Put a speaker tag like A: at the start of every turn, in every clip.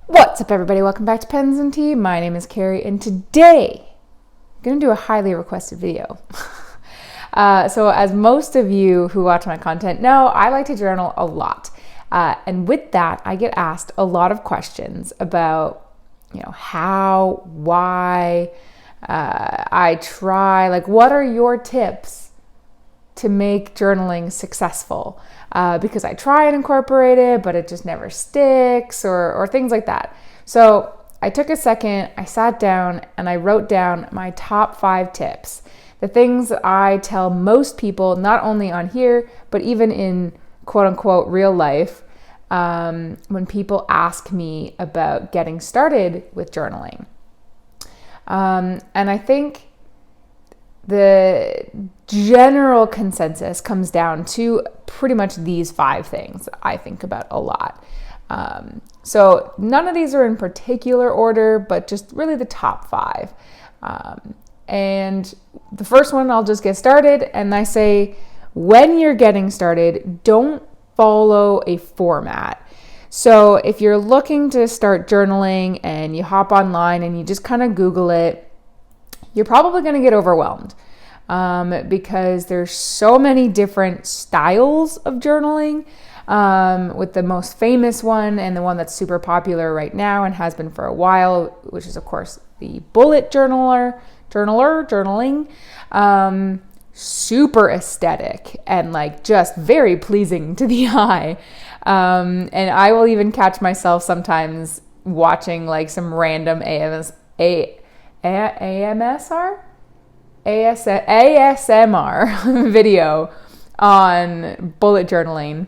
A: What's up, everybody? Welcome back to Pens and Tea. My name is Carrie, and today I'm going to do a highly requested video. So as most of you who watch my content know, I like to journal a lot. And with that, I get asked a lot of questions about, how, why, I try, what are your tips to make journaling successful? Because I try and incorporate it, but it just never sticks or things like that. So I took a second, I sat down and I wrote down my top 5 tips. The things that I tell most people, not only on here, but even in quote unquote real life, when people ask me about getting started with journaling. And I think the general consensus comes down to pretty much these 5 things that I think about a lot. So none of these are in particular order, but just really the top 5. And the first one, I'll just get started. And I say, when you're getting started, don't follow a format. So if you're looking to start journaling and you hop online and you just kind of Google it, you're probably going to get overwhelmed because there's so many different styles of journaling, with the most famous one and the one that's super popular right now and has been for a while, which is of course the bullet journaling, super aesthetic and just very pleasing to the eye. And I will even catch myself sometimes watching some random ASMR video on bullet journaling.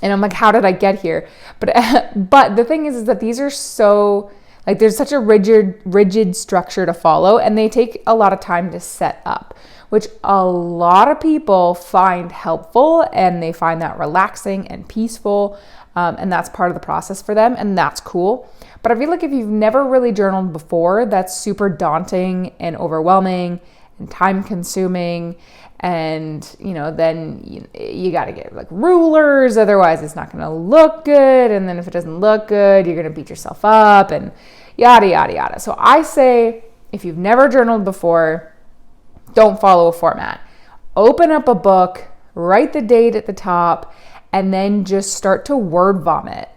A: And I'm like, how did I get here? But the thing is that these are so, there's such a rigid structure to follow, and they take a lot of time to set up, which a lot of people find helpful, and they find that relaxing and peaceful, and that's part of the process for them, and that's cool. But I feel like if you've never really journaled before, that's super daunting and overwhelming and time consuming. And, then you got to get rulers, otherwise it's not going to look good. And then if it doesn't look good, you're going to beat yourself up and yada, yada, yada. So I say, if you've never journaled before, don't follow a format. Open up a book, write the date at the top, and then just start to word vomit.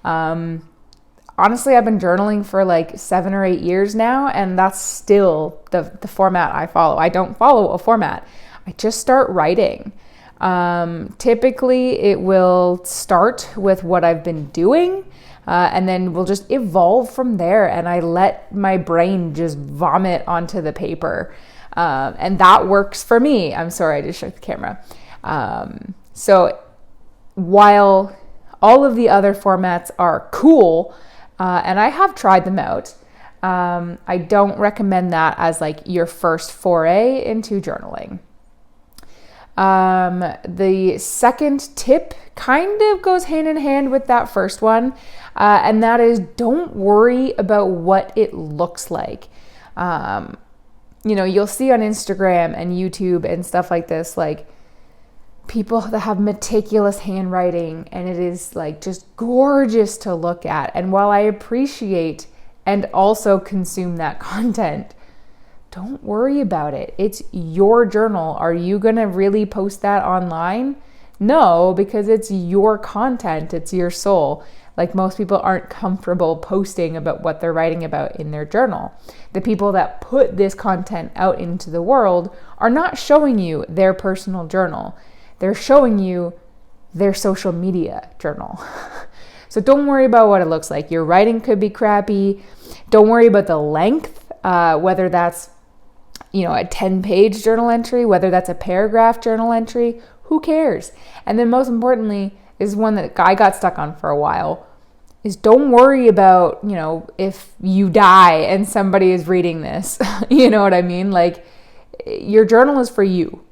A: Honestly, I've been journaling for 7 or 8 years now, and that's still the format I follow. I don't follow a format. I just start writing. Typically, it will start with what I've been doing, and then we'll just evolve from there, and I let my brain just vomit onto the paper. And that works for me. I'm sorry, I just shook the camera. So while all of the other formats are cool, and I have tried them out, I don't recommend that as your first foray into journaling. The second tip kind of goes hand in hand with that first one, and that is, don't worry about what it looks like. You'll see on Instagram and YouTube and stuff like this, people that have meticulous handwriting, and it is just gorgeous to look at. And while I appreciate and also consume that content, don't worry about it. It's your journal. Are you going to really post that online? No, because it's your content. It's your soul. Most people aren't comfortable posting about what they're writing about in their journal. The people that put this content out into the world are not showing you their personal journal. They're showing you their social media journal. So don't worry about what it looks like. Your writing could be crappy. Don't worry about the length, whether that's a 10-page journal entry, whether that's a paragraph journal entry, who cares? And then most importantly, is one that I got stuck on for a while, is don't worry about, if you die and somebody is reading this. You know what I mean? Your journal is for you.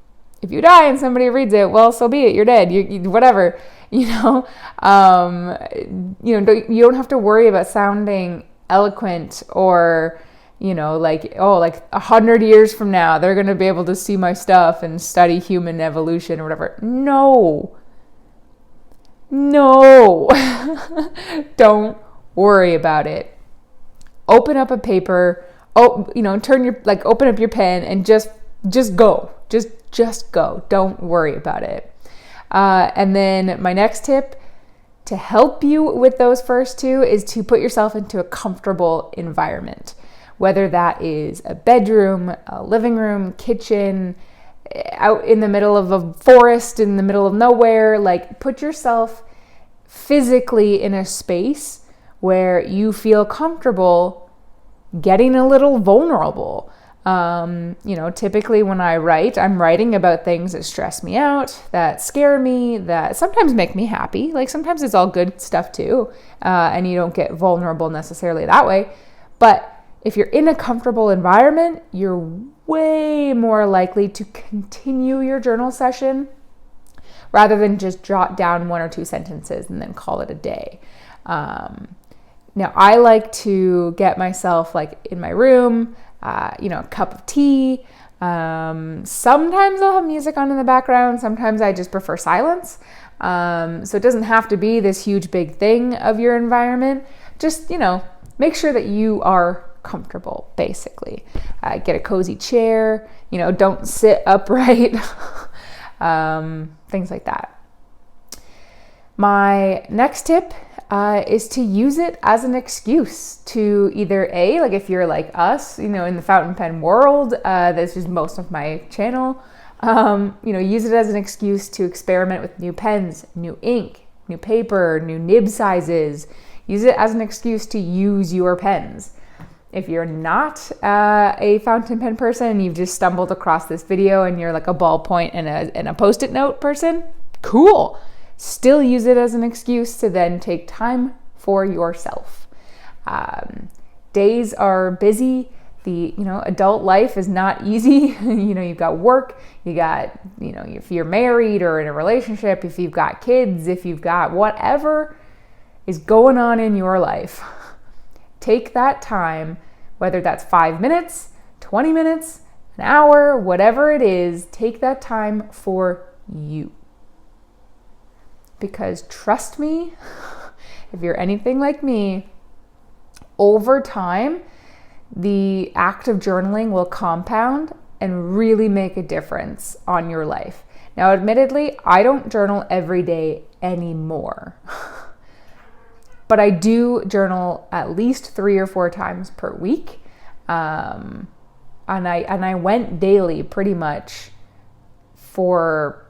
A: If you die and somebody reads it, well, so be it. You're dead. You whatever. You don't have to worry about sounding eloquent or 100 years from now, they're going to be able to see my stuff and study human evolution or whatever. No. Don't worry about it. Open up a paper, open up your pen and just go. Just go. Don't worry about it. And then my next tip to help you with those first two is to put yourself into a comfortable environment, whether that is a bedroom, a living room, kitchen, out in the middle of a forest, in the middle of nowhere. Like, put yourself physically in a space where you feel comfortable getting a little vulnerable. Typically when I write, I'm writing about things that stress me out, that scare me, that sometimes make me happy. Like, sometimes it's all good stuff too, and you don't get vulnerable necessarily that way. But if you're in a comfortable environment, you're way more likely to continue your journal session rather than just jot down 1 or 2 sentences and then call it a day. Now, I like to get myself like in my room, a cup of tea. Sometimes I'll have music on in the background. Sometimes I just prefer silence. So it doesn't have to be this huge big thing of your environment. Just, make sure that you are comfortable, basically. Get a cozy chair, don't sit upright, things like that. My next tip is to use it as an excuse to either like if you're like us, in the fountain pen world, this is most of my channel, use it as an excuse to experiment with new pens, new ink, new paper, new nib sizes. Use it as an excuse to use your pens. If you're not a fountain pen person and you've just stumbled across this video and you're like a ballpoint and a Post-it note person, cool. Still use it as an excuse to then take time for yourself. Days are busy. The adult life is not easy. You've got work. You got if you're married or in a relationship, if you've got kids, if you've got whatever is going on in your life. Take that time, whether that's 5 minutes, 20 minutes, an hour, whatever it is, take that time for you. Because trust me, if you're anything like me, over time, the act of journaling will compound and really make a difference on your life. Now, admittedly, I don't journal every day anymore. But I do journal at least 3 or 4 times per week. And I went daily pretty much for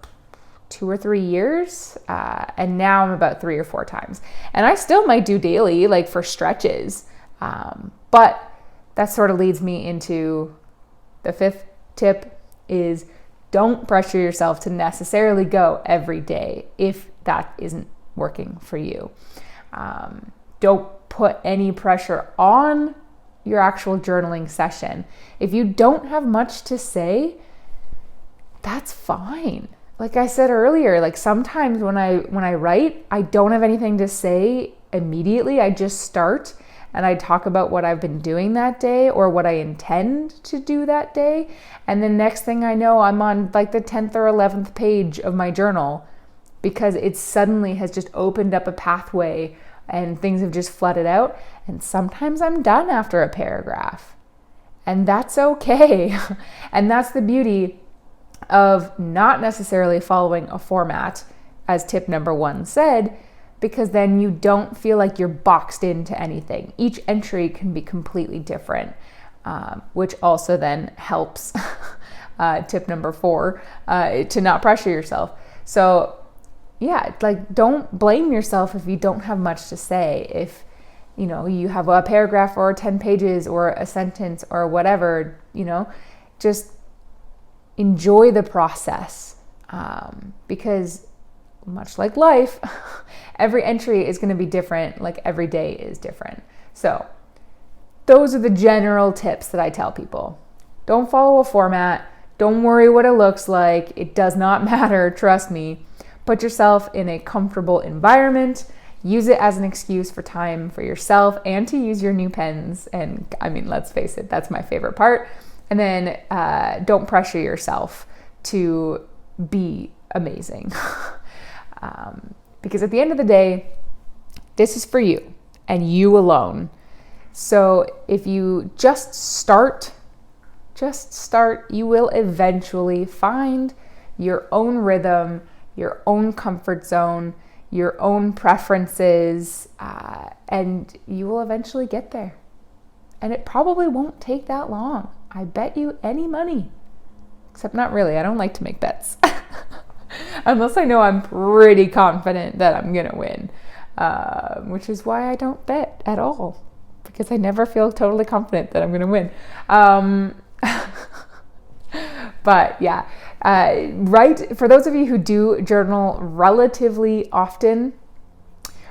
A: 2 or 3 years. And now I'm about 3 or 4 times. And I still might do daily, like for stretches. But that sort of leads me into the 5th tip is don't pressure yourself to necessarily go every day if that isn't working for you. Don't put any pressure on your actual journaling session. If you don't have much to say, that's fine. Like I said earlier, like sometimes when I write, I don't have anything to say immediately. I just start and I talk about what I've been doing that day or what I intend to do that day. And the next thing I know, I'm on like the 10th or 11th page of my journal because it suddenly has just opened up a pathway and things have just flooded out. And sometimes I'm done after a paragraph. And that's okay. And that's the beauty of not necessarily following a format, as tip number 1 said, because then you don't feel like you're boxed into anything. Each entry can be completely different, which also then helps, tip number 4, to not pressure yourself. So yeah, like don't blame yourself if you don't have much to say. If you have a paragraph or 10 pages or a sentence or whatever, just enjoy the process, because much like life, every entry is going to be different, like every day is different. So those are the general tips that I tell people. Don't follow a format. Don't worry what it looks like. It does not matter, trust me. Put yourself in a comfortable environment. Use it as an excuse for time for yourself and to use your new pens. And I mean, let's face it, that's my favorite part. And then don't pressure yourself to be amazing. Because at the end of the day, this is for you. and you alone. So if you just start, you will eventually find your own rhythm, your own comfort zone, your own preferences, and you will eventually get there. And it probably won't take that long. I bet you any money. Except not really. I don't like to make bets. Unless I know I'm pretty confident that I'm going to win. Which is why I don't bet at all. Because I never feel totally confident that I'm going to win. But yeah, right. For those of you who do journal relatively often,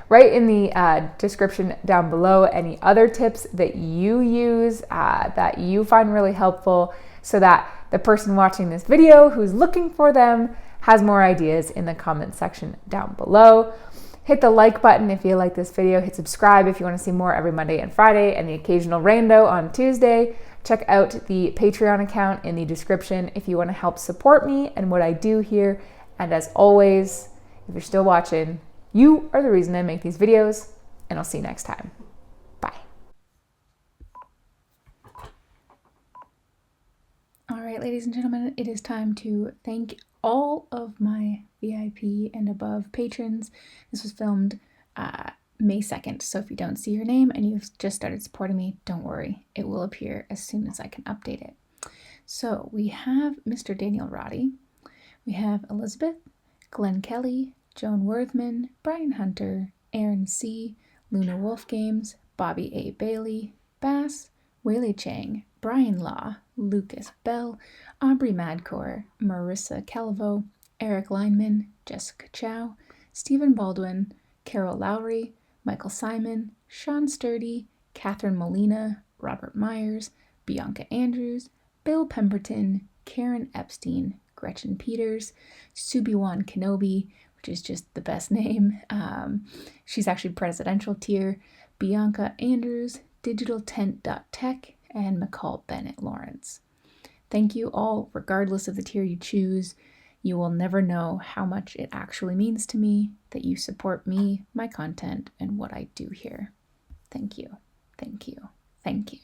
A: write in the description down below any other tips that you use that you find really helpful, so that the person watching this video who's looking for them has more ideas in the comment section down below. Hit the like button if you like this video. Hit subscribe if you want to see more every Monday and Friday, and the occasional rando on Tuesday. Check out the Patreon account in the description if you want to help support me and what I do here. And as always, if you're still watching, you are the reason I make these videos, and I'll see you next time. Bye. All right, ladies and gentlemen, it is time to thank all of my VIP and above patrons. This was filmed May 2nd, so if you don't see your name and you've just started supporting me, don't worry. It will appear as soon as I can update it. So we have Mr. Daniel Roddy, we have Elizabeth, Glenn Kelly, Joan Worthman, Brian Hunter, Aaron C., Luna Wolf Games, Bobby A. Bailey, Bass, Wayley Chang, Brian Law, Lucas Bell, Aubrey Madcore, Marissa Calvo, Eric Lineman, Jessica Chow, Stephen Baldwin, Carol Lowry, Michael Simon, Sean Sturdy, Catherine Molina, Robert Myers, Bianca Andrews, Bill Pemberton, Karen Epstein, Gretchen Peters, Subiwan Kenobi, which is just the best name. She's actually presidential tier, Bianca Andrews, digitaltent.tech, and McCall Bennett Lawrence. Thank you all, regardless of the tier you choose. You will never know how much it actually means to me that you support me, my content, and what I do here. Thank you. Thank you. Thank you.